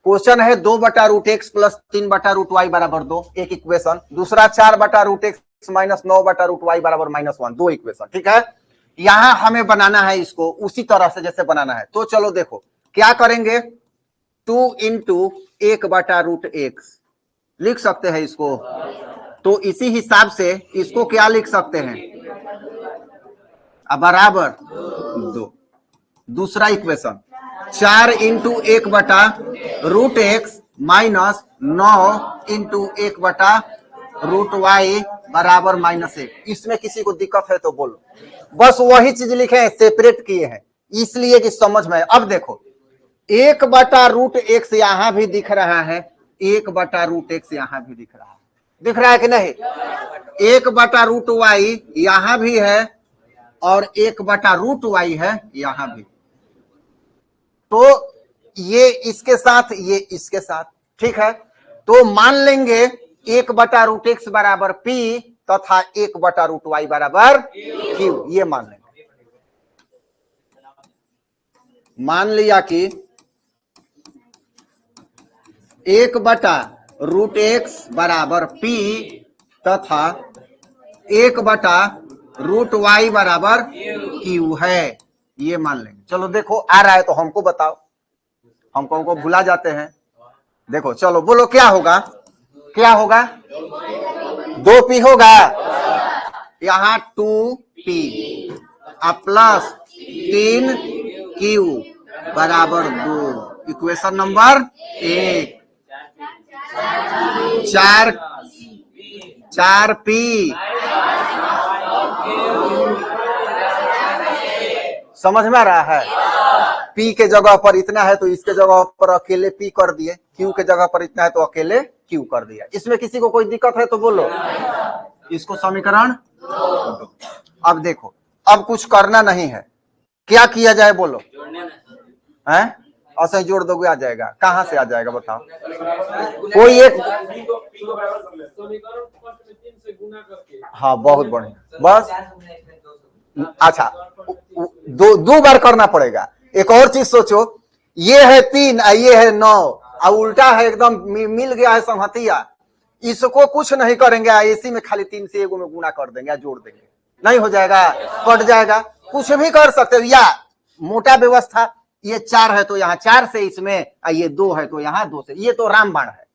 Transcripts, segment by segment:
Question है 2/√x plus 3/√y बराबर 2, एक इक्वेशन। दूसरा 4/√x माइनस 9/√y बराबर -1, 2 इक्वेशन। ठीक है, यहां हमें बनाना है इसको उसी तरह से जैसे बनाना है। तो चलो देखो क्या करेंगे, 2 × 1/√x लिख सकते हैं इसको। तो इसी हिसाब से इसको क्या लिख सकते हैं, बराबर 2। दूसरा इक्वेशन 4 × 1/√x माइनस 9 × 1/√y बराबर -1। इसमें किसी को दिक्कत है तो बोलो। बस वही चीज लिखे हैं, सेपरेट किए हैं इसलिए कि समझ में। अब देखो 1/√x यहां भी दिख रहा है, 1/√x यहां भी दिख रहा है कि नहीं। 1/√y यहां भी है और 1/√y है यहां भी। तो ये इसके साथ, ये इसके साथ। ठीक है, तो मान लेंगे 1/√x बराबर p तथा 1/√y बराबर q। ये मान लेंगे, मान लिया कि 1/√x बराबर p तथा 1/√y बराबर q है, ये मान लेंगे। चलो देखो आ रहा है तो हमको बताओ, हमको भुला जाते हैं। देखो चलो बोलो क्या होगा, क्या होगा, 2p होगा, यहाँ 2p प्लस 3q बराबर 2। Equation number 1। 4p समझ में आ रहा है। p के जगह पर इतना है तो इसके जगह पर अकेले p कर दिए, q के जगह पर इतना है तो अकेले q कर दिया। इसमें किसी को कोई दिक्कत है तो बोलो। इसको समीकरण। अब देखो, अब कुछ करना नहीं है, क्या किया जाए बोलो। हैं, ऐसे जोड़ दोगे आ जाएगा, कहां से आ जाएगा बताओ। कोई एक, हाँ बहुत बढ़िया, बस अच्छा, दो बार करना पड़ेगा। एक और चीज सोचो, ये है 3 ये है 9 और उल्टा है एकदम मिल गया है संहतिया। इसको कुछ नहीं करेंगे, इसी में खाली 3 से 1 में गुणा कर देंगे, जोड़ देंगे, नहीं हो जाएगा, कट जाएगा। कुछ भी कर सकते हो, या मोटा व्यवस्था, ये 4 है तो यहाँ 4 से इसमें, ये 2 है तो यहाँ 2 से। ये तो रामबाण है,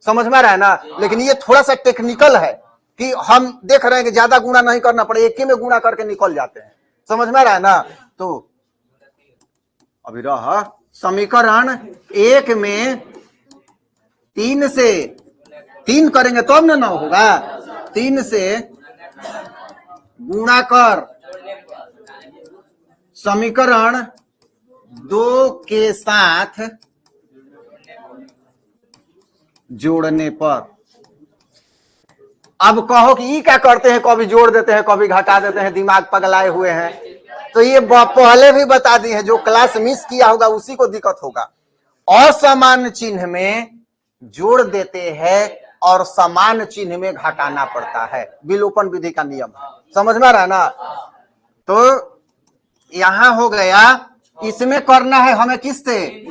समझ में आ रहा है ना। लेकिन ये थोड़ा सा टेक्निकल है कि हम देख रहे हैं कि ज्यादा गुणा नहीं करना पड़े, एक ही में गुणा करके निकल जाते हैं, समझ में आ रहा है ना। तो अभी रहा समीकरण 1 में 3 से 3 करेंगे तो अब ना होगा, 3 से गुणा कर समीकरण 2 के साथ जोड़ने पर। अब कहो कि ये क्या करते हैं, कभी जोड़ देते हैं कभी घटा देते हैं, दिमाग पगलाए हुए हैं। तो ये पहले भी बता दी है, जो क्लास मिस किया होगा उसी को दिक्कत होगा। असमान चिन्ह में जोड़ देते हैं और समान चिन्ह में घटाना पड़ता है, विलोपन विधि का नियम है, समझ में आ रहा है ना। तो यहां हो गया, इसमें करना है हमें किससे,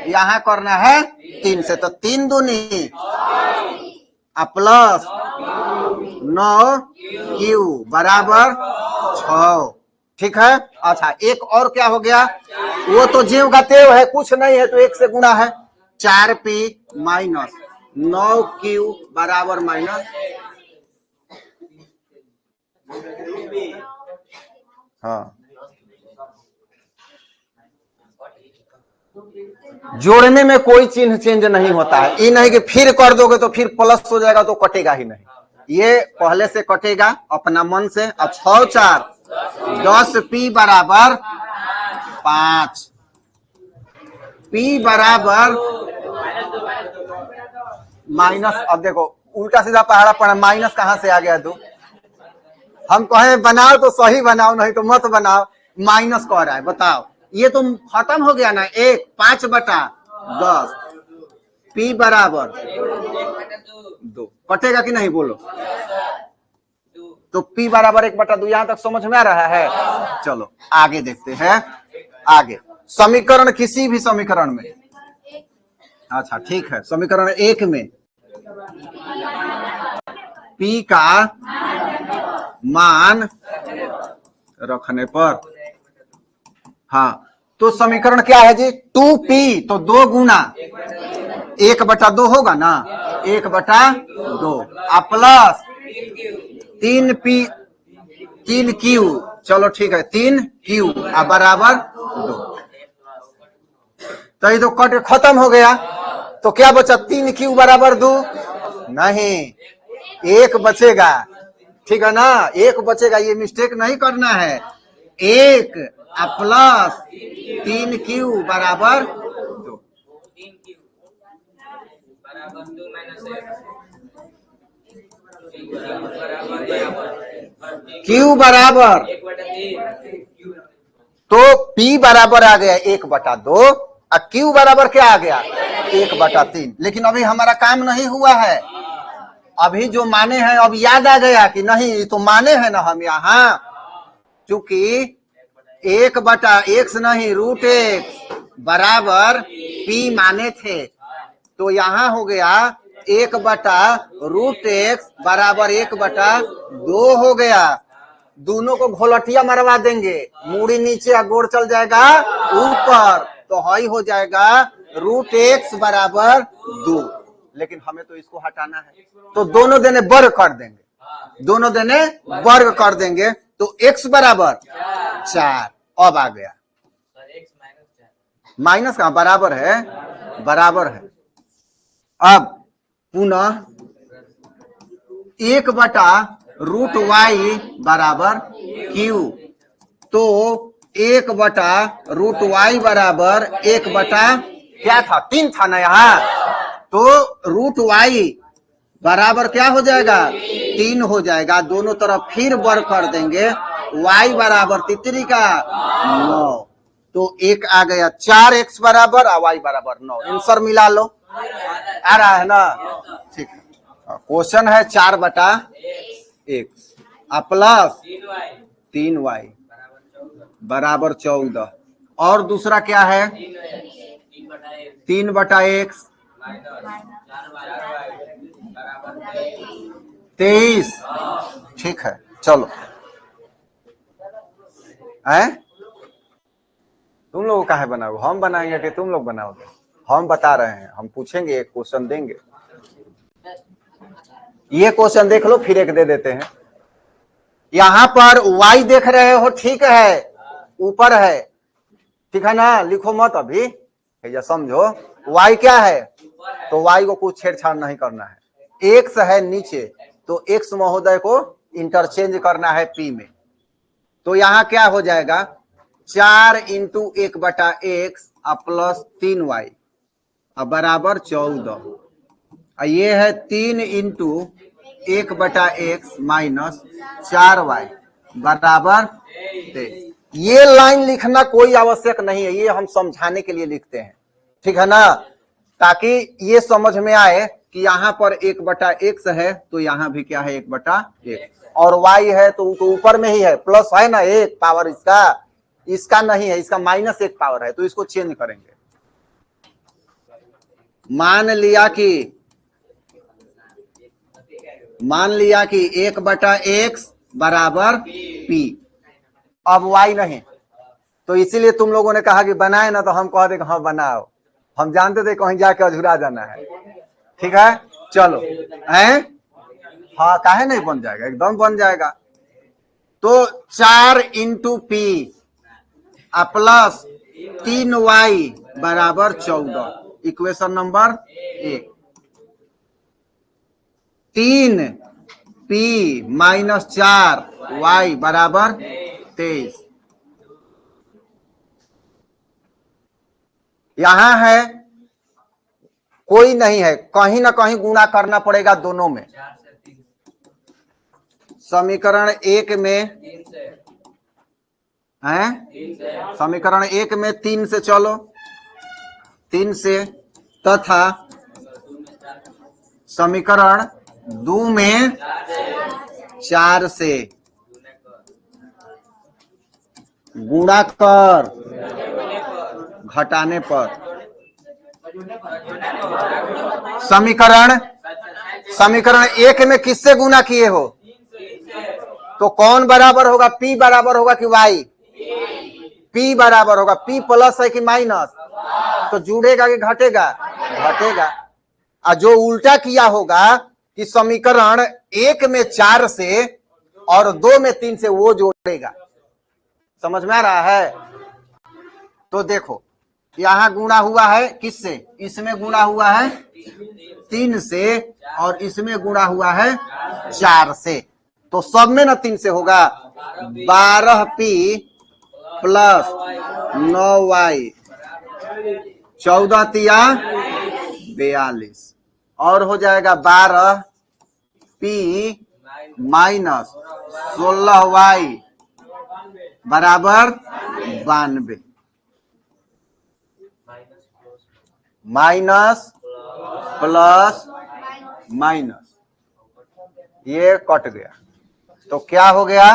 यहां करना है 3 से। तो 3 दूनी प्लस 9q बराबर 6। ठीक है, अच्छा एक और क्या हो गया, वो तो जीव का तेव है, कुछ नहीं है तो 1 से गुणा है। 4p माइनस 9q बराबर माइनस, हाँ जोड़ने में कोई चिन्ह चेंज नहीं होता है। ये नहीं कि फिर कर दोगे तो फिर प्लस हो जाएगा तो कटेगा ही नहीं, ये पहले से कटेगा अपना मन से। अब 6 4 10p बराबर 5, p बराबर माइनस। अब देखो उल्टा सीधा पहाड़ा पड़ा, माइनस कहां से आ गया। दो हम कहें बनाओ तो सही बनाओ, नहीं तो मत बनाओ। माइनस कह रहा है, बताओ ये तो खत्म हो गया ना। 1 5/10 p बराबर 2 कटेगा कि नहीं बोलो। तो p बराबर 1/2, यहां तक समझ में आ रहा है। चलो आगे देखते हैं। आगे समीकरण, किसी भी समीकरण में अच्छा ठीक है, समीकरण 1 में P का मान रखने पर, हाँ तो समीकरण क्या है जी, 2P तो 2 गुना 1/2 होगा ना, 1/2 प्लस 3Q, चलो ठीक है 3Q बराबर 2। तो ये तो कट खत्म हो गया, तो क्या बचा, 3Q बराबर 2 नहीं, 1 बचेगा, ठीक है ना, 1 बचेगा, ये मिस्टेक नहीं करना है, 1 प्लस 3Q बराबर 2। Q बराबर, तो P बराबर आ गया 1/2 और Q बराबर क्या आ गया 1/3। लेकिन अभी हमारा काम नहीं हुआ है, अभी जो माने हैं अब याद आ गया कि नहीं तो माने हैं ना हम यहाँ, चूंकि 1/x नहीं √x बराबर P माने थे, तो यहाँ हो गया 1/√x बराबर 1/2 हो गया। दोनों को घोलटिया मरवा देंगे, मूड़ी नीचे गोड़ चल जाएगा ऊपर, तो हई हो जाएगा √x बराबर 2। लेकिन हमें तो इसको हटाना है, तो दोनों देने वर्ग कर देंगे, दोनों देने वर्ग कर देंगे, तो x बराबर 4 अब आ गया, माइनस कहां, बराबर है, बराबर है। अब पुनः 1/√y बराबर Q, तो 1/√y बराबर 1 क्या था, 3 था ना यहाँ, तो √y बराबर क्या हो जाएगा 3 हो जाएगा, दोनों तरफ फिर वर्ग कर देंगे, y बराबर तितरी का 9, तो 1 आ गया, 4x बराबर और y बराबर 9, आंसर मिला लो, आ रहा है ना, ठीक है। क्वेश्चन है 4/x प्लस 3y बराबर 14, और दूसरा क्या है 3/x 23, ठीक है। चलो है, तुम लोग काहे बनाओ, हम बनाएंगे कि तुम लोग बनाओगे, हम बता रहे हैं, हम पूछेंगे, एक क्वेश्चन देंगे, ये क्वेश्चन देख लो फिर एक दे देते हैं। यहां पर y देख रहे हो, ठीक है, ऊपर है, ठीक है ना, लिखो मत अभी, या समझो y क्या है, तो y को कुछ छेड़छाड़ नहीं करना है, x है नीचे, तो x महोदय को इंटरचेंज करना है p में, तो यहां क्या हो जाएगा 4 × 1/x प्लस 3y बराबर 14, ये है 3 × 1/x माइनस 4y बराबर 23। ये लाइन लिखना कोई आवश्यक नहीं है, ये हम समझाने के लिए लिखते हैं, ठीक है ना, ताकि ये समझ में आए कि यहाँ पर 1/x है, तो यहाँ भी क्या है 1/x, और y है तो ऊपर में ही है, प्लस है ना 1 पावर, इसका नहीं है, इसका -1 पावर है, तो इसको चेंज करेंगे। मान लिया कि 1/x बराबर p, अब y नहीं, तो इसीलिए तुम लोगों ने कहा कि बनाए ना, तो हम कह दे हाँ बनाओ, हम जानते थे कहीं जाके अधूरा जाना है, ठीक है। चलो हैं, हाँ काहे नहीं बन जाएगा, एकदम बन जाएगा। तो 4 × p प्लस 3y बराबर 14, equation number 1, 3p minus 4y बराबर 23। यहां है कोई नहीं है, कहीं ना कहीं गुणा करना पड़ेगा दोनों में। समीकरण 1 में है, समीकरण 1 में 3 से चलो, 3 से, तथा समीकरण 2 में 4 से गुणा कर घटाने पर, समीकरण एक में किससे गुना किए हो? तो कौन बराबर होगा? P बराबर होगा कि Y? P बराबर होगा। P प्लस है कि माइनस? तो जुड़ेगा कि घटेगा? घटेगा। और जो उल्टा किया होगा कि समीकरण एक में 4 से और 2 में 3 से, वो जोड़ेगा। समझ में आ रहा है? तो देखो यहां गुणा हुआ है किससे? इसमें गुणा हुआ है 3 से और इसमें गुणा हुआ है 4 से। तो सब में ना 3 से होगा। 12p प्लस 9y 14 तिया 42 और हो जाएगा 12p माइनस 16y बराबर 92। माइनस प्लस माइनस ये कट गया तो क्या हो गया?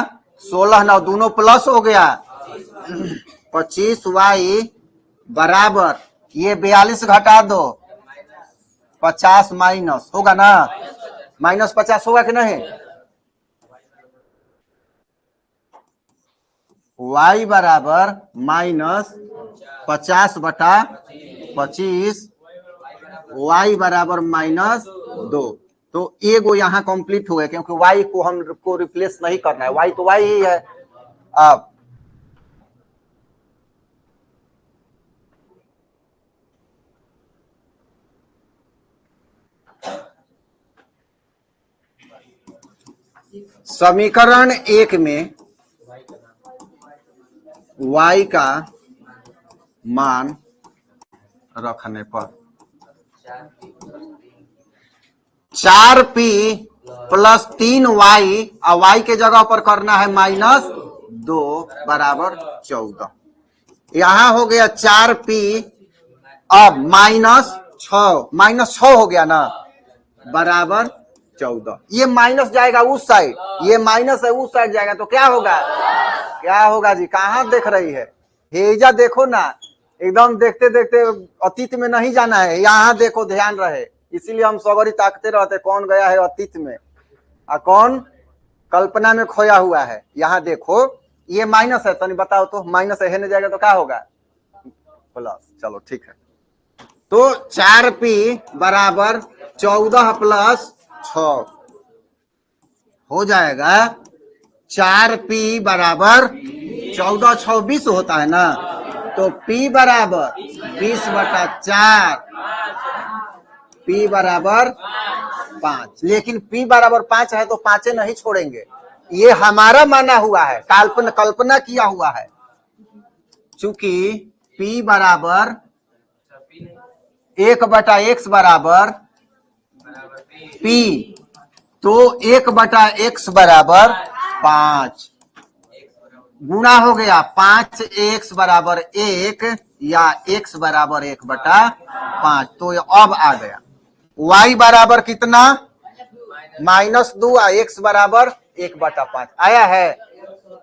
16 ना दोनों प्लस हो गया। 25y बराबर ये 42 घटा दो 50 माइनस होगा ना? माइनस 50 होगा कि नहीं? y बराबर माइनस 50 बटा 25 y बराबर माइनस 2। तो एगो यहाँ कंप्लीट हो गया क्योंकि y को हमको रिप्लेस नहीं करना है। y तो y ही है। अब समीकरण एक में y का मान रखने पर 4p प्लस 3y और y के जगह पर करना है माइनस 2 बराबर 14। यहां हो गया 4p अब माइनस 6 हो गया ना बराबर 14। ये माइनस जाएगा उस साइड, ये माइनस है उस साइड जाएगा तो क्या होगा? क्या होगा जी? कहां देख रही है? हेजा देखो ना, एकदम देखते देखते अतीत में नहीं जाना है, यहाँ देखो, ध्यान रहे। इसीलिए हम सगरी ताकते रहते कौन गया है अतीत में और कौन कल्पना में खोया हुआ है। यहाँ देखो ये माइनस है, तनी बताओ तो माइनस है नहीं जाएगा तो क्या होगा? प्लस। चलो ठीक है। तो 4p बराबर 14 प्लस 6 हो जाएगा 4p बराबर 14 6 20 होता है ना। तो p बराबर 20 बटा 4 p बराबर 5। लेकिन p बराबर 5 है तो 5 नहीं छोड़ेंगे, ये हमारा माना हुआ है, कल्पना किया हुआ है। चूंकि p बराबर 1 बटा x बराबर p, तो 1 बटा x बराबर 5 गुणा हो गया 5x बराबर 1 या x बराबर 1 बटा 5। तो ये अब आ गया y बराबर कितना? -2 और x बराबर 1 बटा 5 आया है।